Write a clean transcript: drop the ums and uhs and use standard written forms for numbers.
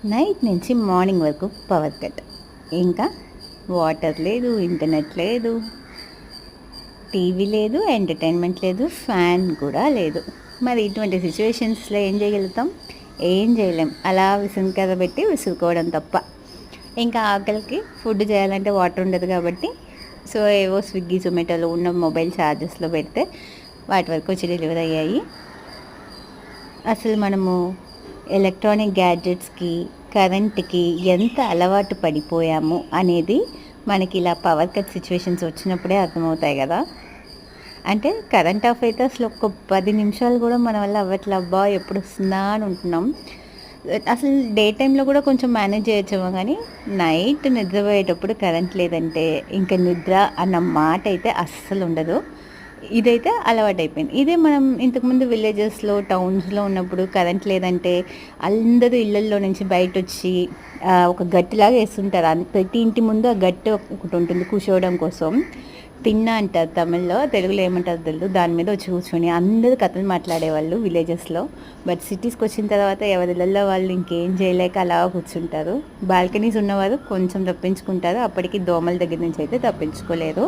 Night నుంచి morning వరకు power cut. ఇంకా వాటర్ లేదు, ఇంటర్నెట్ లేదు, టీవీ లేదు, ఎంటర్టైన్మెంట్ లేదు, ఫ్యాన్ కూడా లేదు. మరి ఇటువంటి సిచ్యువేషన్స్లో ఏం చేయగలుగుతాం? ఏం చేయలేం. అలా విసునకర్ర పెట్టి విసురుకోవడం తప్ప. ఇంకా ఆకలికి ఫుడ్ చేయాలంటే వాటర్ ఉండదు కాబట్టి సో ఏవో స్విగ్గీ జొమాటోలో ఉన్న మొబైల్ ఛార్జెస్లో పెడితే వాటి వరకు వచ్చి డెలివరీ అయ్యాయి. అసలు మనము ఎలక్ట్రానిక్ గ్యాడ్జెట్స్కి, కరెంట్కి ఎంత అలవాటు పడిపోయాము అనేది మనకి ఇలా పవర్ కట్ సిచ్యువేషన్స్ వచ్చినప్పుడే అర్థమవుతాయి కదా. అంటే కరెంట్ ఆఫ్ అయితే అసలు ఒక 10 నిమిషాలు కూడా మన వల్ల అవ్వట్లే, అబ్బా ఎప్పుడు వస్తుందా అని ఉంటున్నాం. అసలు డే టైంలో కూడా కొంచెం మేనేజ్ చేయొచ్చేమో, కానీ నైట్ నిద్రపోయేటప్పుడు కరెంట్ లేదంటే ఇంకా నిద్ర అన్న మాట అయితే అస్సలు ఉండదు. ఇదైతే అలవాటైపోయింది. ఇదే మనం ఇంతకుముందు విలేజెస్లో, టౌన్స్లో ఉన్నప్పుడు కరెంట్ లేదంటే అందరూ ఇళ్ళల్లో నుంచి బయటొచ్చి ఒక గట్టులాగా వేస్తుంటారు. ప్రతి ఇంటి ముందు ఆ గట్టు ఒకటి ఉంటుంది కూర్చోవడం కోసం. తిన్నా అంటారు తమిళ్లో, తెలుగులో ఏమంటారు తెలియదు. దాని మీద వచ్చి కూర్చొని అందరూ కథలు మాట్లాడేవాళ్ళు విలేజెస్లో. బట్ సిటీస్కి వచ్చిన తర్వాత ఎవరిళ్ళల్లో వాళ్ళు ఇంకేం చేయలేక అలా కూర్చుంటారు. బాల్కనీస్ ఉన్నవారు కొంచెం తప్పించుకుంటారు, అప్పటికి దోమల దగ్గర నుంచి అయితే తప్పించుకోలేరు.